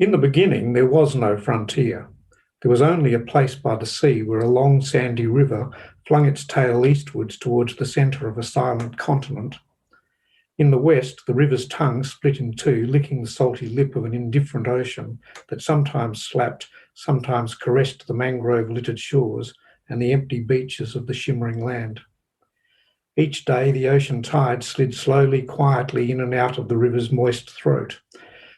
In the beginning, there was no frontier. There was only a place by the sea where a long sandy river flung its tail eastwards towards the centre of a silent continent. In the west, the river's tongue split in two, licking the salty lip of an indifferent ocean that sometimes slapped, sometimes caressed the mangrove-littered shores and the empty beaches of the shimmering land. Each day, the ocean tide slid slowly, quietly in and out of the river's moist throat.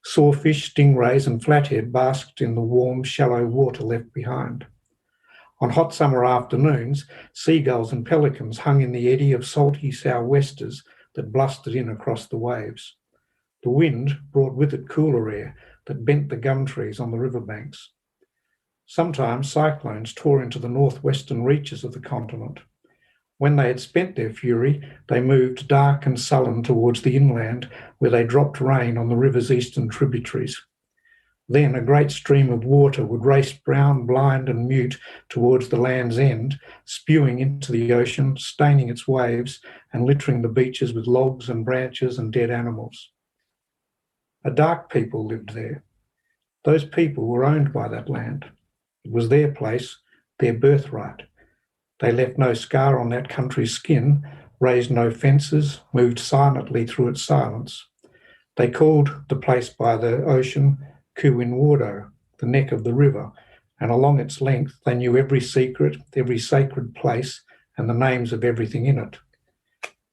Sawfish, stingrays and flathead basked in the warm, shallow water left behind. On hot summer afternoons, seagulls and pelicans hung in the eddy of salty sou'westers that blustered in across the waves. The wind brought with it cooler air that bent the gum trees on the riverbanks. Sometimes cyclones tore into the northwestern reaches of the continent. When they had spent their fury, they moved dark and sullen towards the inland, where they dropped rain on the river's eastern tributaries. Then a great stream of water would race brown, blind and mute towards the land's end, spewing into the ocean, staining its waves and littering the beaches with logs and branches and dead animals. A dark people lived there. Those people were owned by that land. It was their place, their birthright. They left no scar on that country's skin, raised no fences, moved silently through its silence. They called the place by the ocean Kuinwardo, the neck of the river, and along its length they knew every secret, every sacred place, and the names of everything in it.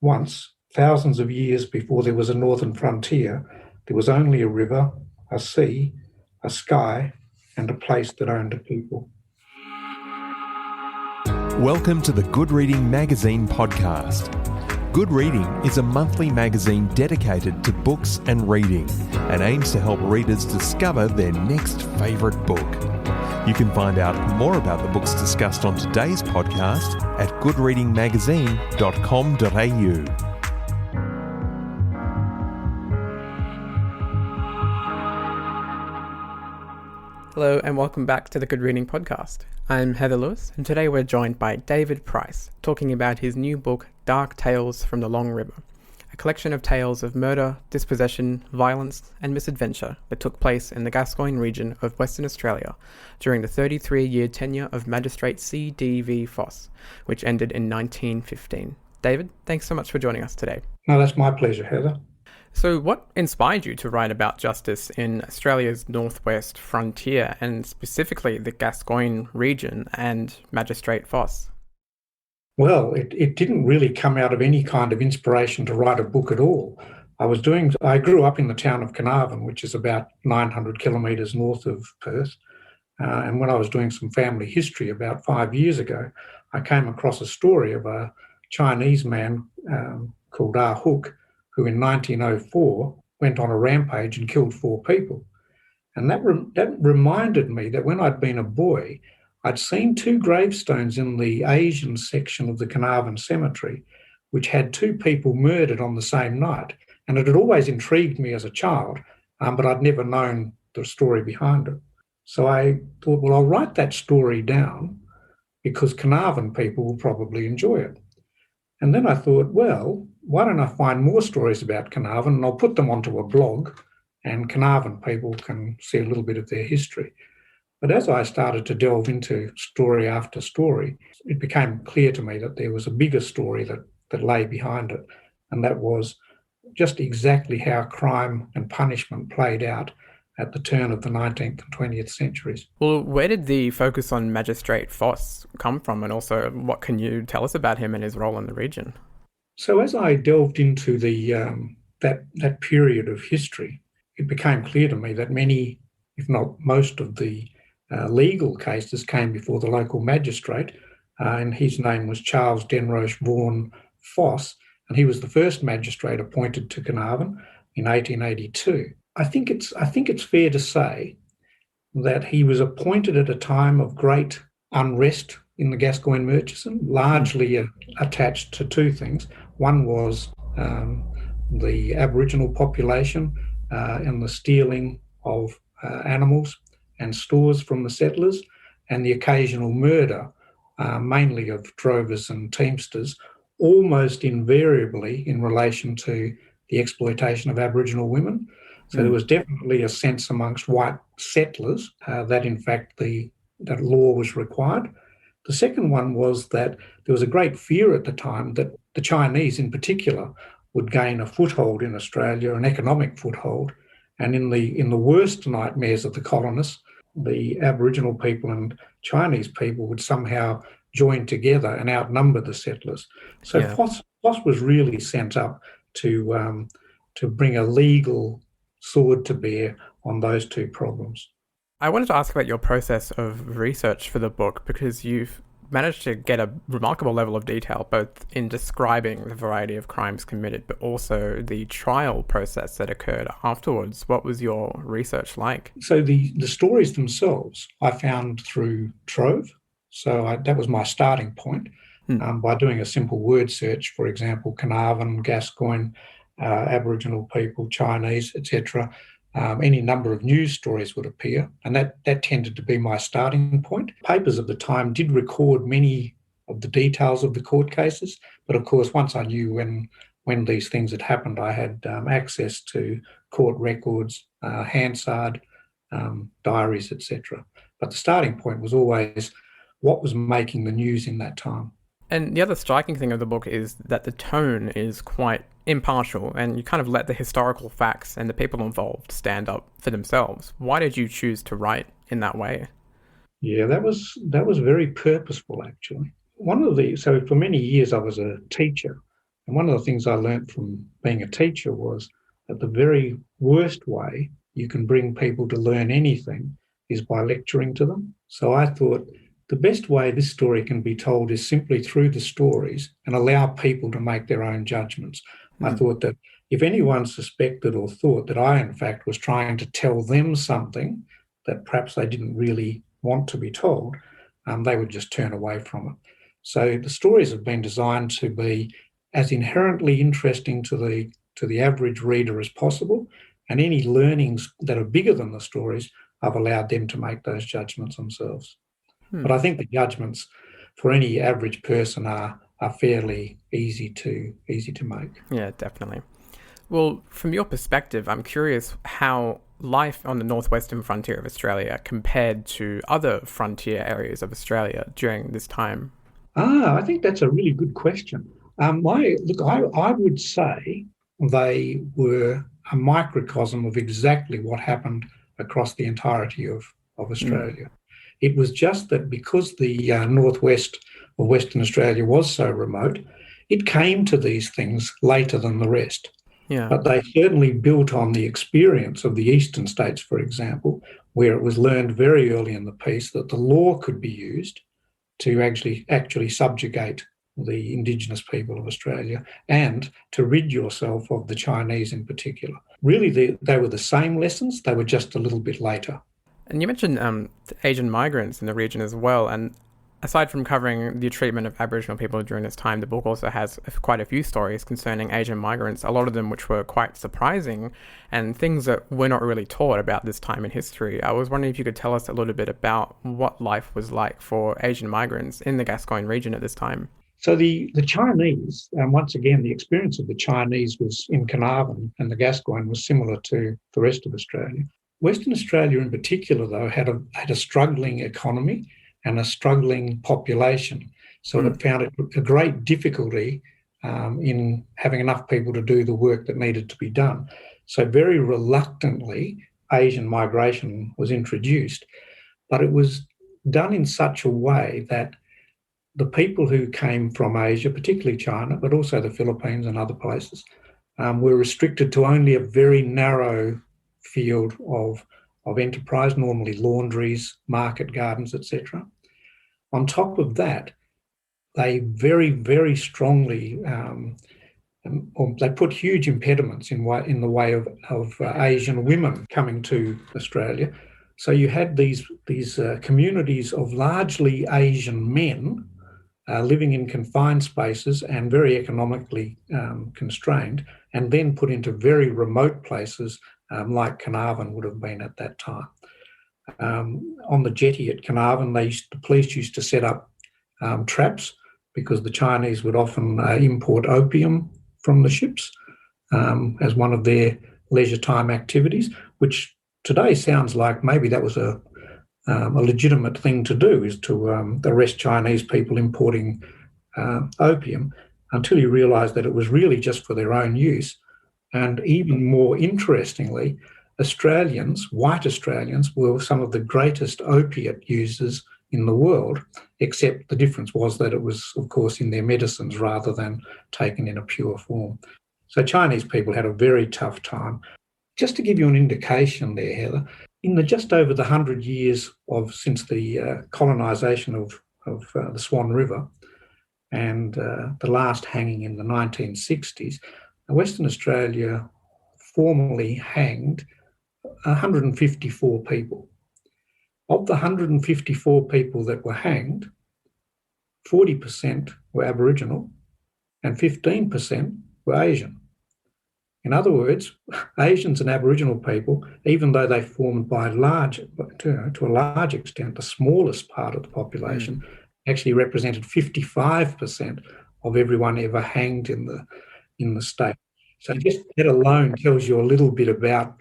Once, thousands of years before there was a northern frontier, there was only a river, a sea, a sky, and a place that owned a people. Welcome to the Good Reading Magazine podcast. Good Reading is a monthly magazine dedicated to books and reading and aims to help readers discover their next favourite book. You can find out more about the books discussed on today's podcast at goodreadingmagazine.com.au. Hello and welcome back to the Good Reading Podcast. I'm Heather Lewis and today we're joined by David Price talking about his new book Dark Tales from the Long River, a collection of tales of murder, dispossession, violence and misadventure that took place in the Gascoyne region of Western Australia during the 33-year tenure of Magistrate C.D.V. Foss, which ended in 1915. David, thanks so much for joining us today. No, that's my pleasure, Heather. So what inspired you to write about justice in Australia's northwest frontier and specifically the Gascoyne region and Magistrate Foss? Well, it didn't really come out of any kind of inspiration to write a book at all. I grew up in the town of Carnarvon, which is about 900 kilometres north of Perth. And when I was doing some family history about 5 years ago, I came across a story of a Chinese man called Ah Hook, who in 1904 went on a rampage and killed 4 people. And that reminded me that when I'd been a boy, I'd seen 2 gravestones in the Asian section of the Carnarvon Cemetery, which had 2 people murdered on the same night. And it had always intrigued me as a child, but I'd never known the story behind it. So I thought, well, I'll write that story down because Carnarvon people will probably enjoy it. And then I thought, well, why don't I find more stories about Carnarvon and I'll put them onto a blog and Carnarvon people can see a little bit of their history. But as I started to delve into story after story, it became clear to me that there was a bigger story that lay behind it, and that was just exactly how crime and punishment played out at the turn of the 19th and 20th centuries. Well, where did the focus on Magistrate Foss come from, and also what can you tell us about him and his role in the region? So as I delved into that period of history, it became clear to me that many, if not most of the legal cases came before the local magistrate, and his name was Charles Denroche Vaughan Foss, and he was the first magistrate appointed to Carnarvon in 1882. I think it's fair to say that he was appointed at a time of great unrest in the Gascoyne Murchison, largely attached to 2 things. One was the Aboriginal population and the stealing of animals and stores from the settlers, and the occasional murder, mainly of drovers and teamsters, almost invariably in relation to the exploitation of Aboriginal women. So there was definitely a sense amongst white settlers, that in fact that law was required. The second one was that there was a great fear at the time that the Chinese in particular would gain a foothold in Australia, an economic foothold, and in the worst nightmares of the colonists, the Aboriginal people and Chinese people would somehow join together and outnumber the settlers. So Foss was really sent up to bring a legal sword to bear on those two problems. I wanted to ask about your process of research for the book, because you've managed to get a remarkable level of detail, both in describing the variety of crimes committed, but also the trial process that occurred afterwards. What was your research like? So the stories themselves I found through Trove. So that was my starting point. By doing a simple word search, for example, Carnarvon, Gascoyne, Aboriginal people, Chinese, etc., any number of news stories would appear, and that tended to be my starting point. Papers of the time did record many of the details of the court cases, but of course, once I knew when these things had happened, I had access to court records, Hansard, diaries, etc. But the starting point was always what was making the news in that time. And the other striking thing of the book is that the tone is quite impartial, and you kind of let the historical facts and the people involved stand up for themselves. Why did you choose to write in that way? Yeah, that was very purposeful, actually. So for many years I was a teacher, and one of the things I learned from being a teacher was that the very worst way you can bring people to learn anything is by lecturing to them. So I thought the best way this story can be told is simply through the stories and allow people to make their own judgments. I thought that if anyone suspected or thought that I, in fact, was trying to tell them something that perhaps they didn't really want to be told, they would just turn away from it. So the stories have been designed to be as inherently interesting to the average reader as possible, and any learnings that are bigger than the stories, I've allowed them to make those judgments themselves. But I think the judgments for any average person are fairly easy to make. Yeah, definitely. Well, from your perspective, I'm curious how life on the northwestern frontier of Australia compared to other frontier areas of Australia during this time. I think that's a really good question. I would say they were a microcosm of exactly what happened across the entirety of Australia. It was just that because the northwest or Western Australia was so remote, it came to these things later than the rest. Yeah. But they certainly built on the experience of the eastern states, for example, where it was learned very early in the piece that the law could be used to actually subjugate the Indigenous people of Australia and to rid yourself of the Chinese in particular. Really, they were the same lessons, they were just a little bit later. And you mentioned Asian migrants in the region as well, and aside from covering the treatment of Aboriginal people during this time, the book also has quite a few stories concerning Asian migrants, a lot of them which were quite surprising and things that we're not really taught about this time in history. I was wondering if you could tell us a little bit about what life was like for Asian migrants in the Gascoyne region at this time. So the Chinese, once again, the experience of the Chinese was in Carnarvon, and the Gascoyne was similar to the rest of Australia. Western Australia in particular, though, had a struggling economy and a struggling population. So it found it a great difficulty in having enough people to do the work that needed to be done. So very reluctantly, Asian migration was introduced, but it was done in such a way that the people who came from Asia, particularly China, but also the Philippines and other places, were restricted to only a very narrow field of enterprise, normally laundries, market gardens, etc. On top of that, they very, very strongly they put huge impediments in the way of Asian women coming to Australia. So you had these communities of largely Asian men living in confined spaces and very economically constrained, and then put into very remote places like Carnarvon would have been at that time. On the jetty at Carnarvon, the police used to set up traps because the Chinese would often import opium from the ships as one of their leisure time activities, which today sounds like maybe that was a legitimate thing to do, is to arrest Chinese people importing opium, until you realise that it was really just for their own use. And even more interestingly, Australians, white Australians, were some of the greatest opiate users in the world, except the difference was that it was, of course, in their medicines rather than taken in a pure form. So Chinese people had a very tough time. Just to give you an indication there, Heather, in the just over the 100 years since the colonisation of the Swan River and the last hanging in the 1960s, Western Australia formally hanged 154 people. Of the 154 people that were hanged, 40% were Aboriginal and 15% were Asian. In other words, Asians and Aboriginal people, even though they formed to a large extent the smallest part of the population, actually represented 55% of everyone ever hanged in the state. So just that alone tells you a little bit about,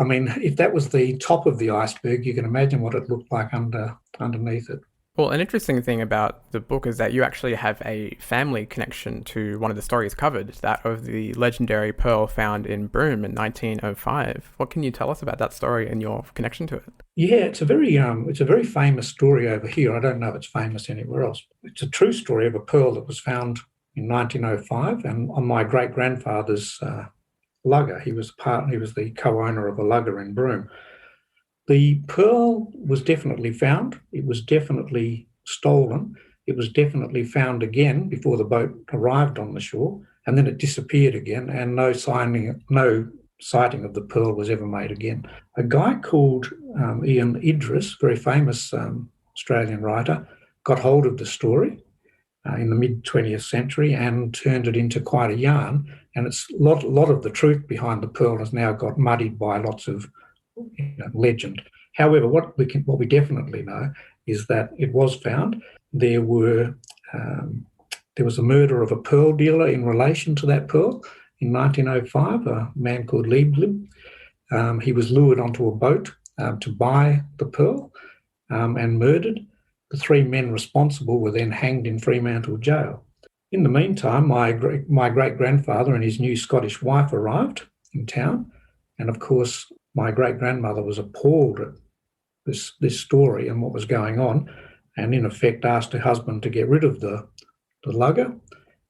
I mean, if that was the top of the iceberg, you can imagine what it looked like underneath it. Well, an interesting thing about the book is that you actually have a family connection to one of the stories covered, that of the legendary pearl found in Broome in 1905. What can you tell us about that story and your connection to it? Yeah, it's a very famous story over here. I don't know if it's famous anywhere else. It's a true story of a pearl that was found in 1905, and on my great-grandfather's lugger. He was the co-owner of a lugger in Broome. The pearl was definitely found. It was definitely stolen. It was definitely found again before the boat arrived on the shore, and then it disappeared again, and no sighting of the pearl was ever made again. A guy called Ian Idris, very famous Australian writer, got hold of the story in the mid-20th century and turned it into quite a yarn, and it's a lot of the truth behind the pearl has now got muddied by lots of legend. However, what we definitely know is that it was found. There was a murder of a pearl dealer in relation to that pearl in 1905, a man called Lieblib. He was lured onto a boat to buy the pearl and murdered. The three men responsible were then hanged in Fremantle jail. In the meantime, my great-grandfather and his new Scottish wife arrived in town, and of course my great-grandmother was appalled at this story and what was going on, and in effect asked her husband to get rid of the lugger,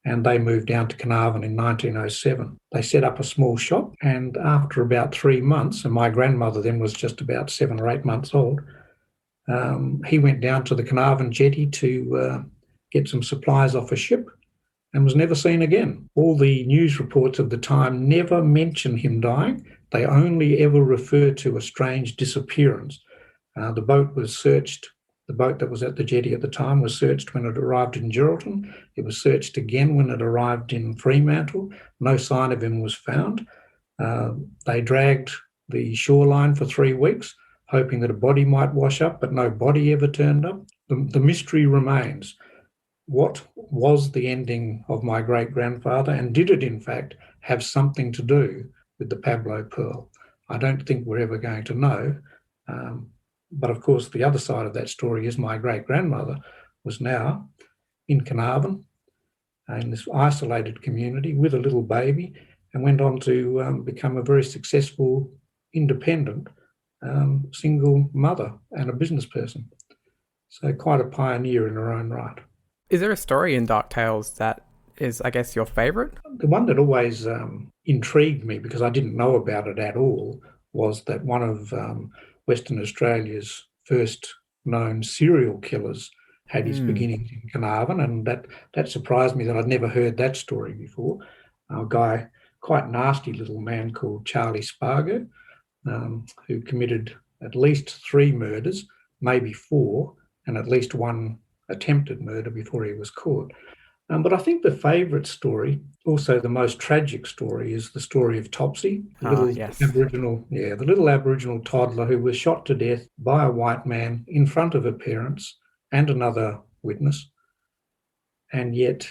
and they moved down to Carnarvon in 1907. They set up a small shop, and after about 3 months, and my grandmother then was just about 7 or 8 months old, he went down to the Carnarvon jetty to get some supplies off a ship and was never seen again. All the news reports of the time never mention him dying. They only ever refer to a strange disappearance. The boat was searched. The boat that was at the jetty at the time was searched when it arrived in Geraldton. It was searched again when it arrived in Fremantle. No sign of him was found. They dragged the shoreline for 3 weeks, hoping that a body might wash up, but no body ever turned up. The mystery remains. What was the ending of my great-grandfather, and did it in fact have something to do with the Pablo pearl? I don't think we're ever going to know. But of course, the other side of that story is my great-grandmother was now in Carnarvon, in this isolated community with a little baby, and went on to become a very successful, independent, single mother and a business person. So quite a pioneer in her own right. Is there a story in Dark Tales that is, I guess, your favourite? The one that always intrigued me, because I didn't know about it at all, was that one of Western Australia's first known serial killers had his beginnings in Carnarvon, and that surprised me that I'd never heard that story before. A guy, quite nasty little man called Charlie Spargo, who committed at least 3 murders, maybe 4, and at least 1 attempted murder before he was caught. But I think the favourite story, also the most tragic story, is the story of Topsy, the little Aboriginal toddler who was shot to death by a white man in front of her parents and another witness. And yet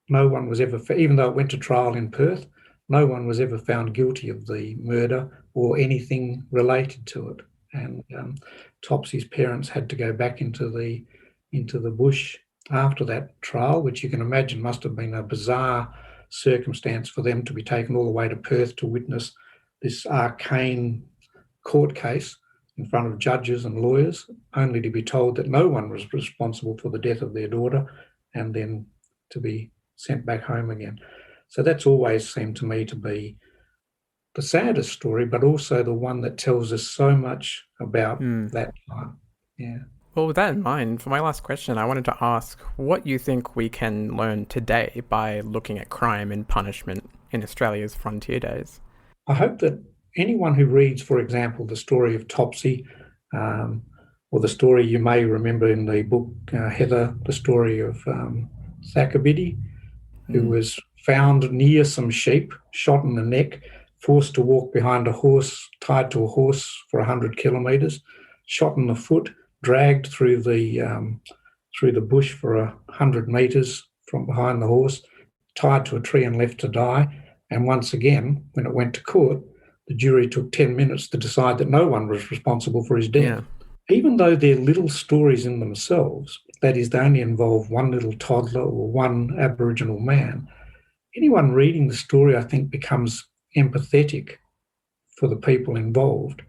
no one was ever, even though it went to trial in Perth, no one was ever found guilty of the murder or anything related to it. And Topsy's parents had to go back into the bush after that trial, which you can imagine must have been a bizarre circumstance for them to be taken all the way to Perth to witness this arcane court case in front of judges and lawyers, only to be told that no one was responsible for the death of their daughter, and then to be sent back home again. So that's always seemed to me to be the saddest story, but also the one that tells us so much about that time. Yeah. Well, with that in mind, for my last question, I wanted to ask what you think we can learn today by looking at crime and punishment in Australia's frontier days. I hope that anyone who reads, for example, the story of Topsy, or the story you may remember in the book, Heather, the story of Thakabidi, who was found near some sheep, shot in the neck, forced to walk behind a horse, tied to a horse for 100 kilometres, shot in the foot, dragged through the bush for 100 metres from behind the horse, tied to a tree and left to die. And once again, when it went to court, the jury took 10 minutes to decide that no one was responsible for his death. Yeah. Even though they're little stories in themselves, that is, they only involve one little toddler or one Aboriginal man, anyone reading the story, I think, becomes empathetic for the people involved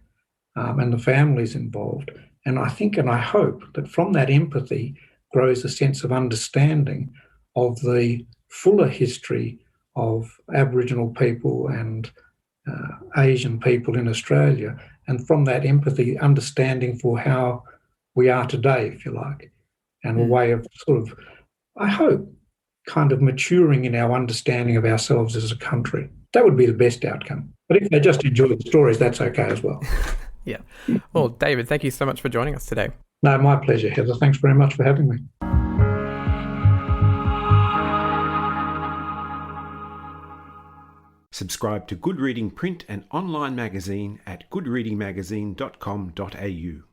and the families involved. And I think and I hope that from that empathy grows a sense of understanding of the fuller history of Aboriginal people and Asian people in Australia, and from that empathy, understanding for how we are today, if you like, and a way of sort of, I hope, kind of maturing in our understanding of ourselves as a country. That would be the best outcome. But if they just enjoy the stories, that's okay as well. Yeah. Well, David, thank you so much for joining us today. No, my pleasure, Heather. Thanks very much for having me. Subscribe to Good Reading print and online magazine at goodreadingmagazine.com.au.